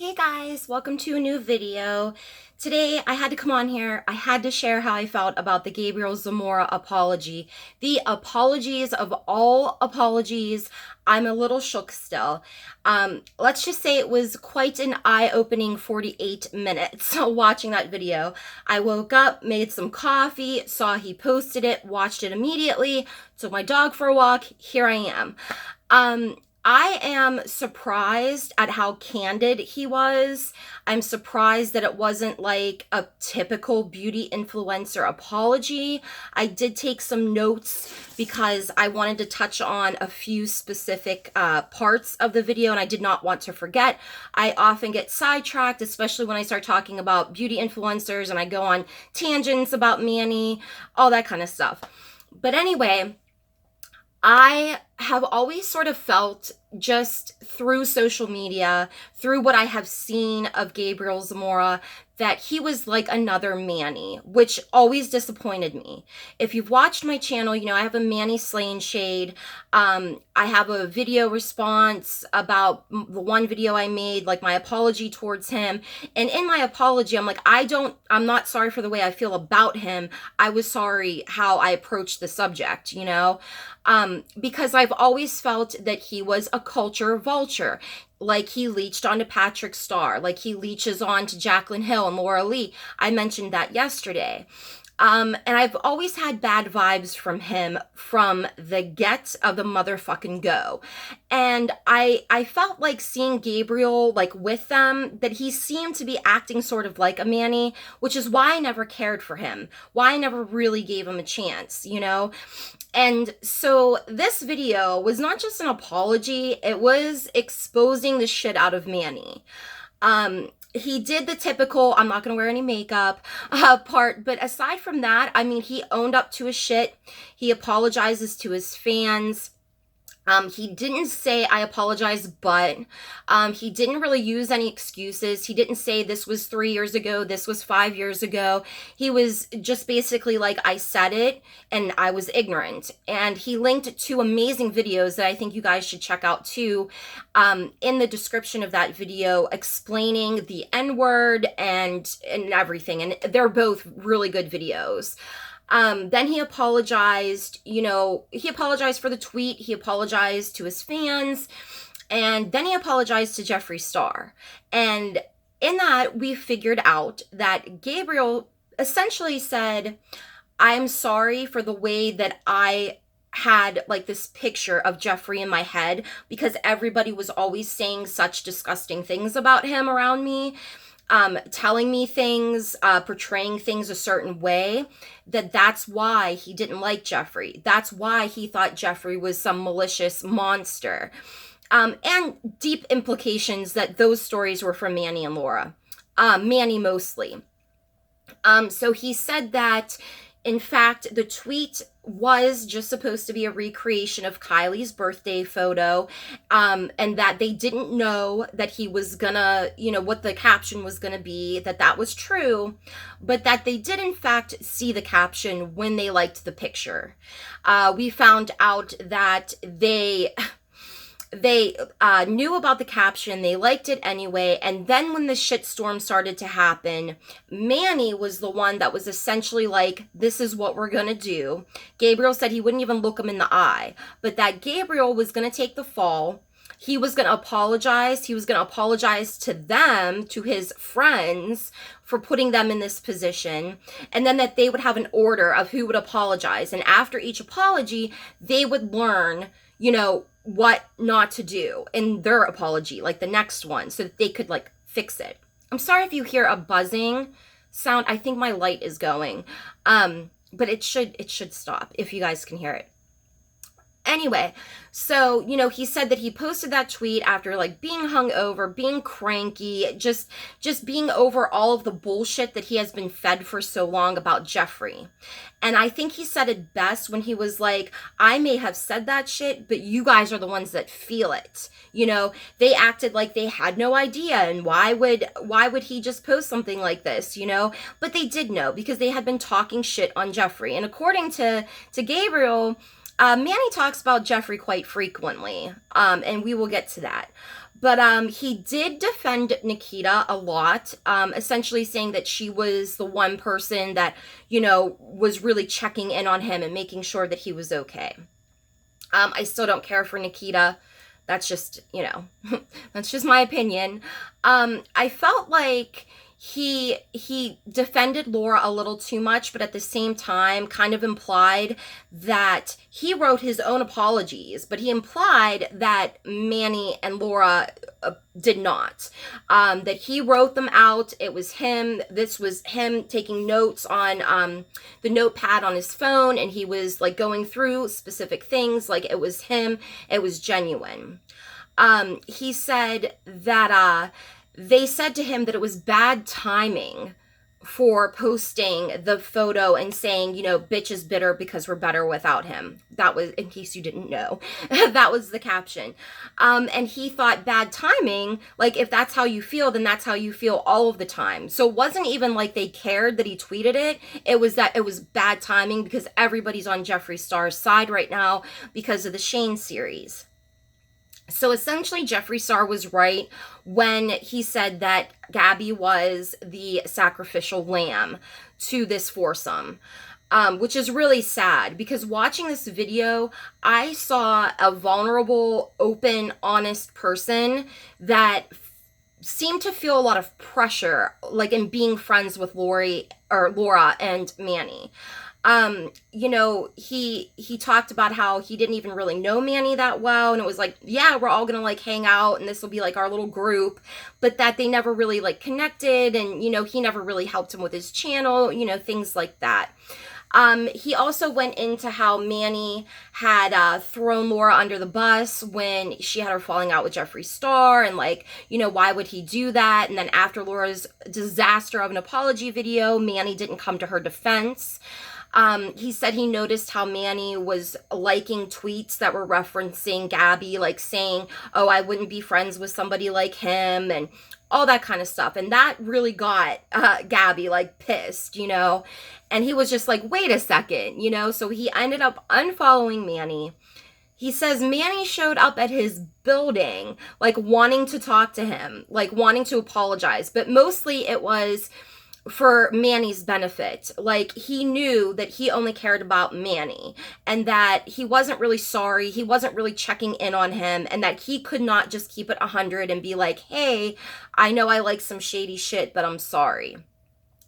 Hey guys, welcome to a new video. Today I had to come on here. I had to share how I felt about the Gabriel Zamora apology. The apologies of all apologies. I'm a little shook still. Let's just say it was quite an eye-opening 48 minutes watching that video. I woke up, made some coffee, saw he posted it, watched it immediately, took my dog for a walk. Here I am. I am surprised at how candid he was. I'm surprised that it wasn't like a typical beauty influencer apology. I did take some notes because I wanted to touch on a few specific parts of the video and I did not want to forget. I often get sidetracked, especially when I start talking about beauty influencers and I go on tangents about Manny, all that kind of stuff. But anyway, I have always sort of felt just through social media, through what I have seen of Gabriel Zamora, that he was like another Manny, which always disappointed me. If you've watched my channel, you know I have a Manny Slain shade. I have a video response about the one video I made, like my apology towards him. And in my apology, I'm like, I'm not sorry for the way I feel about him. I was sorry how I approached the subject, you know? Because I've always felt that he was a culture vulture. Like he leeched onto Patrick Starr, like he leeches on to Jaclyn Hill and Laura Lee. I mentioned that yesterday. And I've always had bad vibes from him from the get of the motherfucking go. And I felt like seeing Gabriel like with them, that he seemed to be acting sort of like a Manny, which is why I never cared for him, why I never really gave him a chance, you know? And so this video was not just an apology, it was exposing the shit out of Manny. He did the typical, I'm not going to wear any makeup part, but aside from that, I mean, he owned up to his shit. He apologizes to his fans. He didn't say, I apologize, but he didn't really use any excuses. He didn't say this was 3 years ago, this was 5 years ago. He was just basically like, I said it and I was ignorant. And he linked two amazing videos that I think you guys should check out too, in the description of that video, explaining the N-word and everything. And they're both really good videos. Then he apologized, you know, he apologized for the tweet, he apologized to his fans, and then he apologized to Jeffree Star. And in that, we figured out that Gabriel essentially said, I'm sorry for the way that I had like this picture of Jeffree in my head, because everybody was always saying such disgusting things about him around me. Telling me things, portraying things a certain way, that's why he didn't like Jeffree. That's why he thought Jeffree was some malicious monster. And deep implications that those stories were from Manny and Laura. Manny mostly. So he said that, in fact, the tweet was just supposed to be a recreation of Kylie's birthday photo, and that they didn't know that he was gonna, you know, what the caption was gonna be, that was true, but that they did in fact see the caption when they liked the picture. We found out that they knew about the caption, they liked it anyway, and then when the shitstorm started to happen, Manny was the one that was essentially like, this is what we're gonna do. Gabriel said he wouldn't even look him in the eye, but that Gabriel was gonna take the fall. He was gonna apologize. He was gonna apologize to them, to his friends, for putting them in this position, and then that they would have an order of who would apologize, and after each apology, they would learn, you know, what not to do in their apology, like the next one, so that they could like fix it. I'm sorry if you hear a buzzing sound. I think my light is going, but it should stop if you guys can hear it. Anyway, so, you know, he said that he posted that tweet after like being hungover, being cranky, just being over all of the bullshit that he has been fed for so long about Jeffree. And I think he said it best when he was like, I may have said that shit, but you guys are the ones that feel it. You know, they acted like they had no idea, and why would he just post something like this, you know? But they did know, because they had been talking shit on Jeffree. And according to Gabriel, Manny talks about Jeffree quite frequently, and we will get to that. But he did defend Nikita a lot, essentially saying that she was the one person that, was really checking in on him and making sure that he was okay. I still don't care for Nikita. That's just, that's just my opinion. I felt like he defended Laura a little too much, but at the same time kind of implied that he wrote his own apologies, but he implied that Manny and Laura did not. That he wrote them out. It was him. This was him taking notes on the notepad on his phone, and he was like going through specific things. Like, it was him. It was genuine. He said that they said to him that it was bad timing for posting the photo and saying, bitch is bitter because we're better without him. That was, in case you didn't know, that was the caption. And he thought bad timing, like, if that's how you feel, then that's how you feel all of the time. So it wasn't even like they cared that he tweeted it. It was that it was bad timing because everybody's on Jeffree Star's side right now because of the Shane series. So essentially, Jeffree Star was right when he said that Gabby was the sacrificial lamb to this foursome, which is really sad because watching this video, I saw a vulnerable, open, honest person that seemed to feel a lot of pressure, like in being friends with Laura and Manny. He talked about how he didn't even really know Manny that well, and it was like, yeah, we're all gonna like hang out and this will be like our little group, but that they never really like connected, and he never really helped him with his channel, things like that. He also went into how Manny had thrown Laura under the bus when she had her falling out with Jeffree Star, and like, why would he do that? And then after Laura's disaster of an apology video, Manny didn't come to her defense. He said he noticed how Manny was liking tweets that were referencing Gabby, like saying, oh, I wouldn't be friends with somebody like him, and all that kind of stuff. And that really got Gabby like pissed, and he was just like, wait a second, so he ended up unfollowing Manny. He says Manny showed up at his building, like wanting to talk to him, like wanting to apologize, but mostly it was for Manny's benefit. Like, he knew that he only cared about Manny and that he wasn't really sorry. He wasn't really checking in on him, and that he could not just keep it 100 and be like, hey, I know I like some shady shit, but I'm sorry.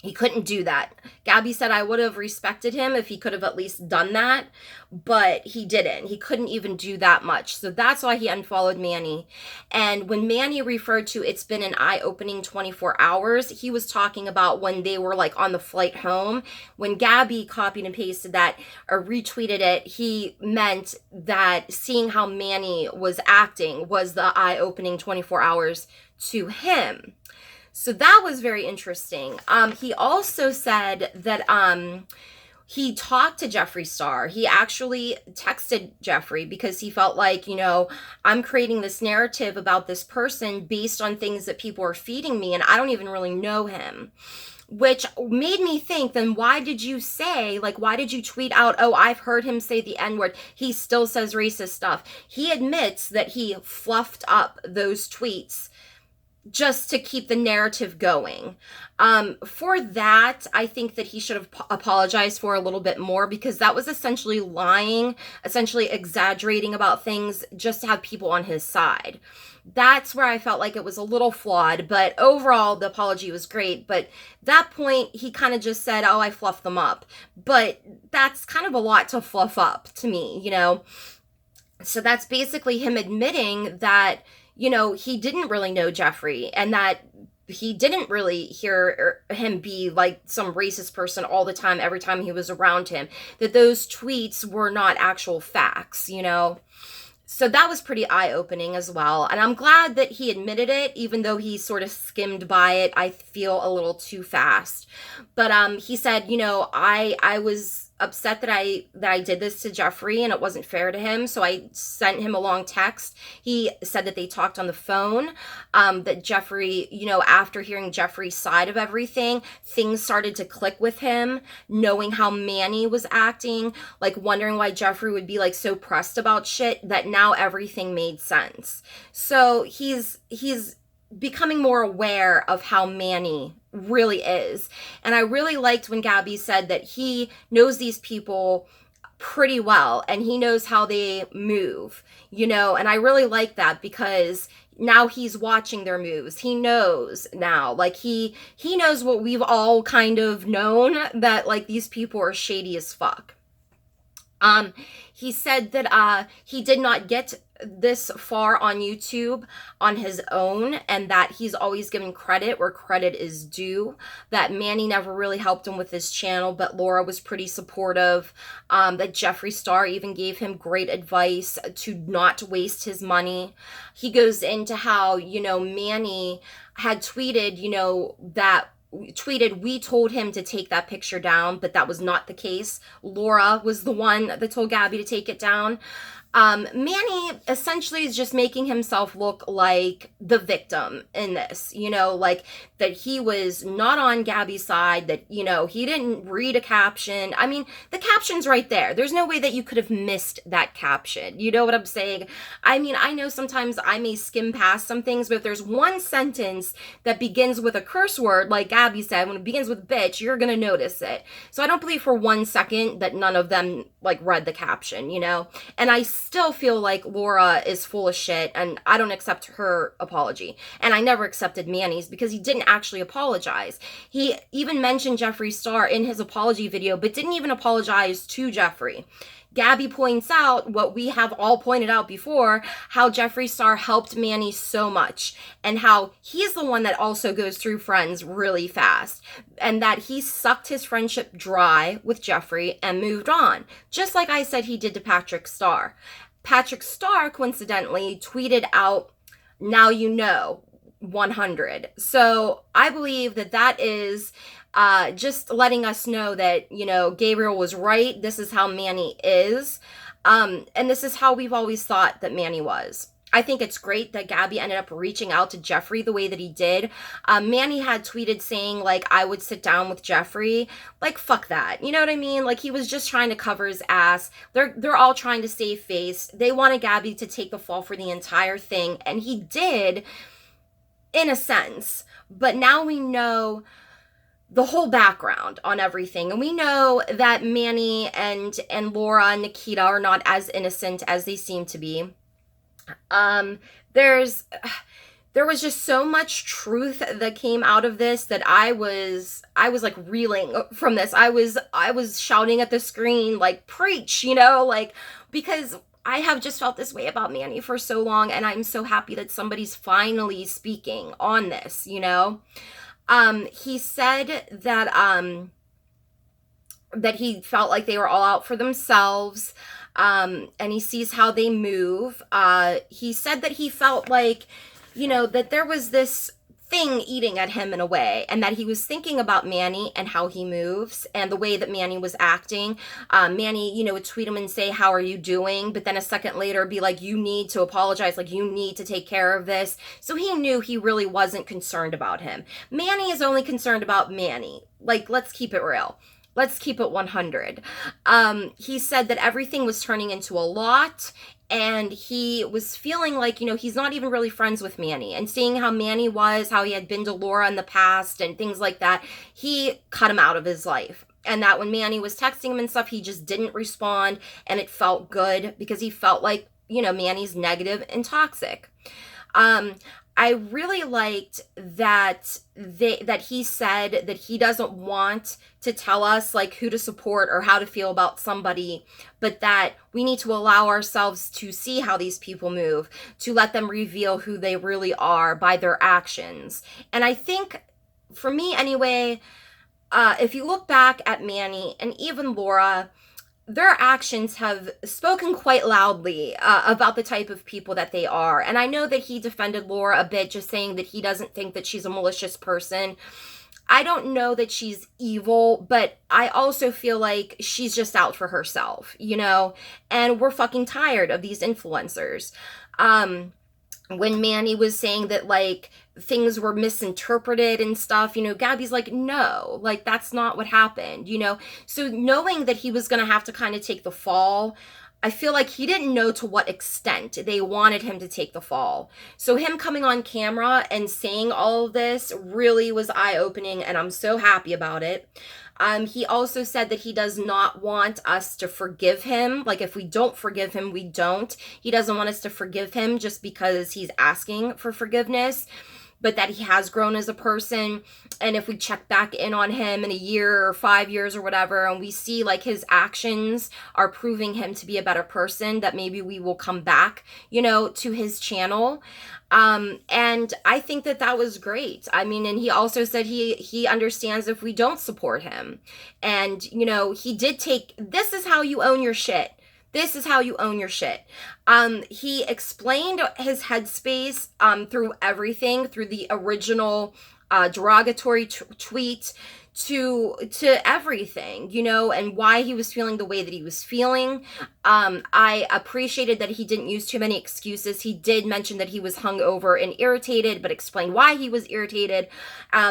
He couldn't do that. Gabby said I would have respected him if he could have at least done that, but he didn't. He couldn't even do that much. So that's why he unfollowed Manny. And when Manny referred to it's been an eye-opening 24 hours, he was talking about when they were like on the flight home. When Gabby copied and pasted that or retweeted it, he meant that seeing how Manny was acting was the eye-opening 24 hours to him. So that was very interesting. He also said that he talked to Jeffree Star. He actually texted Jeffree because he felt like, I'm creating this narrative about this person based on things that people are feeding me, and I don't even really know him. Which made me think, then why did you tweet out, oh, I've heard him say the N-word. He still says racist stuff. He admits that he fluffed up those tweets just to keep the narrative going. For that, I think that he should have apologized for a little bit more, because that was essentially lying, essentially exaggerating about things just to have people on his side. That's where I felt like it was a little flawed, but overall the apology was great. But that point, he kind of just said, oh, I fluffed them up. But that's kind of a lot to fluff up to me, So that's basically him admitting that he didn't really know Jeffree, and that he didn't really hear him be like some racist person all the time, every time he was around him, that those tweets were not actual facts, So that was pretty eye-opening as well. And I'm glad that he admitted it, even though he sort of skimmed by it, I feel, a little too fast. But he said, I was upset that I did this to Jeffrey and it wasn't fair to him. So I sent him a long text. He said that they talked on the phone, that Jeffrey, you know, after hearing Jeffrey's side of everything, things started to click with him, knowing how Manny was acting, like wondering why Jeffrey would be like so pressed about shit, that now everything made sense. So he's becoming more aware of how Manny really is. And I really liked when Gabby said that he knows these people pretty well and he knows how they move, you know, and I really like that because now he's watching their moves. He knows now, like he knows what we've all kind of known, that like these people are shady as fuck. He said that he did not get this far on YouTube on his own, and that he's always given credit where credit is due, that Manny never really helped him with his channel, but Laura was pretty supportive, that Jeffree Star even gave him great advice to not waste his money. He goes into how, you know, Manny had tweeted, you know, we told him to take that picture down, but that was not the case. Laura was the one that told Gabby to take it down. Manny essentially is just making himself look like the victim in this, you know, like that he was not on Gabby's side, that, you know, he didn't read a caption. I mean, the caption's right there. There's no way that you could have missed that caption. You know what I'm saying? I mean, I know sometimes I may skim past some things, but if there's one sentence that begins with a curse word, like Gabby said, when it begins with bitch, you're going to notice it. So I don't believe for 1 second that none of them like read the caption, you know? And I still feel like Laura is full of shit, and I don't accept her apology. And I never accepted Manny's because he didn't actually apologize. He even mentioned Jeffree Star in his apology video, but didn't even apologize to Jeffree. Gabby points out what we have all pointed out before, how Jeffree Star helped Manny so much, and how he's the one that also goes through friends really fast, and that he sucked his friendship dry with Jeffree and moved on, just like I said he did to Patrick Star. Patrick Star, coincidentally, tweeted out, "Now you know, 100. So I believe that that is just letting us know that, you know, Gabriel was right. This is how Manny is. And this is how we've always thought that Manny was. I think it's great that Gabby ended up reaching out to Jeffree the way that he did. Manny had tweeted saying, like, I would sit down with Jeffree. Like, fuck that. You know what I mean? Like, he was just trying to cover his ass. They're all trying to save face. They wanted Gabby to take the fall for the entire thing. And he did, in a sense. But now we know the whole background on everything, and we know that Manny and Laura and Nikita are not as innocent as they seem to be. There was just so much truth that came out of this that I was like reeling from this. I was shouting at the screen like, preach, you know, like, because I have just felt this way about Manny for so long, and I'm so happy that somebody's finally speaking on this, you know. He said that that he felt like they were all out for themselves, and he sees how they move. He said that he felt like, you know, that there was this thing eating at him in a way, and that he was thinking about Manny and how he moves and the way that Manny was acting. Manny, you know, would tweet him and say, how are you doing? But then a second later be like, you need to apologize, like you need to take care of this. So he knew he really wasn't concerned about him. Manny is only concerned about Manny. Like, let's keep it real. Let's keep it 100. He said that everything was turning into a lot, and he was feeling like, you know, he's not even really friends with Manny. And seeing how Manny was, how he had been to Laura in the past and things like that, he cut him out of his life. And that when Manny was texting him and stuff, he just didn't respond, and it felt good because he felt like, you know, Manny's negative and toxic. I really liked that he said that he doesn't want to tell us like who to support or how to feel about somebody, but that we need to allow ourselves to see how these people move, to let them reveal who they really are by their actions. And I think, for me anyway, if you look back at Manny and even Laura, their actions have spoken quite loudly about the type of people that they are. And I know that he defended Laura a bit, just saying that he doesn't think that she's a malicious person. I don't know that she's evil, but I also feel like she's just out for herself, you know? And we're fucking tired of these influencers. When Manny was saying that, like, things were misinterpreted and stuff, you know, Gabby's like, no, like, that's not what happened, you know? So knowing that he was going to have to kind of take the fall, I feel like he didn't know to what extent they wanted him to take the fall. So him coming on camera and saying all of this really was eye-opening, and I'm so happy about it. He also said that he does not want us to forgive him. Like, if we don't forgive him, we don't. He doesn't want us to forgive him just because he's asking for forgiveness, but that he has grown as a person. And if we check back in on him in a year or 5 years or whatever, and we see like his actions are proving him to be a better person, that maybe we will come back, you know, to his channel. And I think that that was great. I mean, and he also said he understands if we don't support him. And, you know, he did take, this is how you own your shit. This is how you own your shit. He explained his headspace through everything, through the original derogatory tweet to everything, you know, and why he was feeling the way that he was feeling. I appreciated that he didn't use too many excuses. He did mention that he was hungover and irritated, but explained why he was irritated.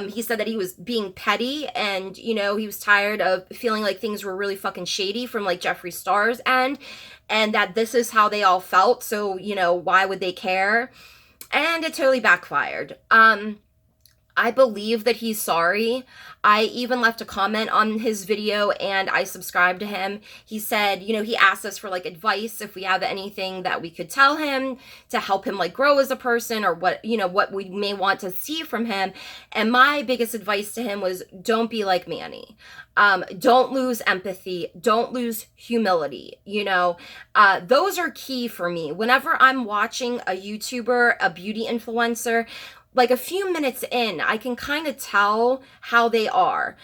He said that he was being petty, and, you know, he was tired of feeling like things were really fucking shady from like Jeffree Star's end, and that this is how they all felt. So, you know, why would they care? And it totally backfired. I believe that he's sorry. I even left a comment on his video and I subscribed to him. He said, you know, he asked us for like advice if we have anything that we could tell him to help him like grow as a person, or what, you know, what we may want to see from him. And my biggest advice to him was, don't be like Manny. Don't lose empathy. Don't lose humility. You know, those are key for me. Whenever I'm watching a YouTuber, a beauty influencer, like a few minutes in, I can kind of tell how they are.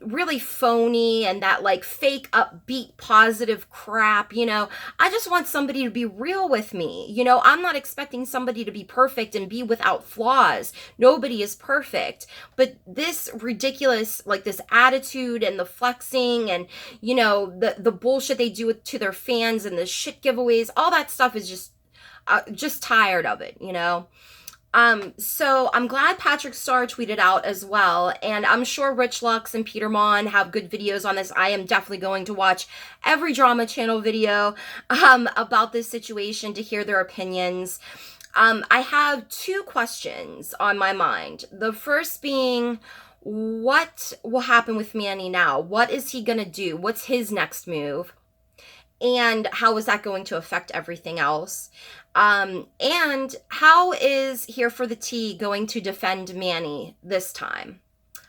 Really phony and that like fake upbeat positive crap, you know. I just want somebody to be real with me. You know, I'm not expecting somebody to be perfect and be without flaws. Nobody is perfect. But this ridiculous, like this attitude and the flexing and, you know, the bullshit they do to their fans and the shit giveaways, all that stuff is just tired of it, you know. So I'm glad Patrick Starr tweeted out as well, and I'm sure Rich Lux and Peter Mon have good videos on this. I am definitely going to watch every drama channel video about this situation to hear their opinions. I have two questions on my mind. The first being, what will happen with Manny now? What is he gonna do? What's his next move? And how is that going to affect everything else? And how is Here for the Tea going to defend Manny this time?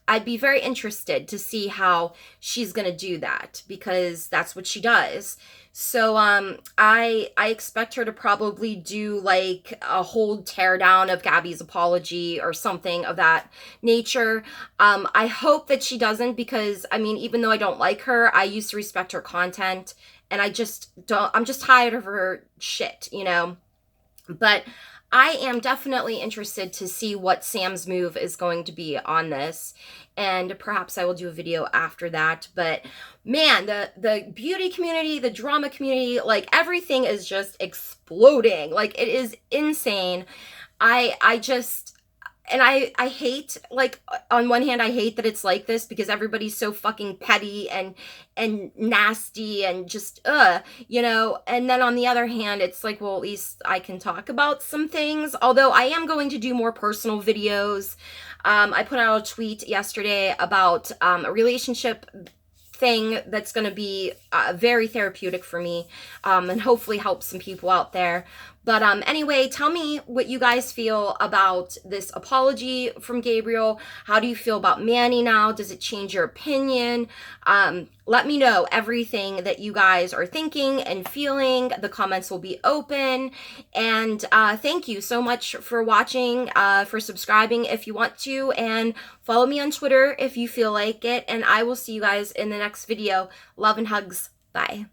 I'd be very interested to see how she's going to do that, because that's what she does. So I expect her to probably do like a whole teardown of Gabby's apology or something of that nature. I hope that she doesn't, because I mean, even though I don't like her, I used to respect her content, and I'm just tired of her shit, you know. But I am definitely interested to see what Sam's move is going to be on this, and perhaps I will do a video after that. But man, the beauty community, the drama community, like everything is just exploding. Like, it is insane. I just, and I hate, like, on one hand, I hate that it's like this, because everybody's so fucking petty and nasty and just, you know. And then on the other hand, it's like, well, at least I can talk about some things. Although I am going to do more personal videos. I put out a tweet yesterday about a relationship thing that's going to be very therapeutic for me, and hopefully help some people out there. But anyway, tell me what you guys feel about this apology from Gabriel. How do you feel about Manny now? Does it change your opinion? Let me know everything that you guys are thinking and feeling. The comments will be open. And thank you so much for watching, for subscribing if you want to, and follow me on Twitter if you feel like it. And I will see you guys in the next video. Love and hugs. Bye.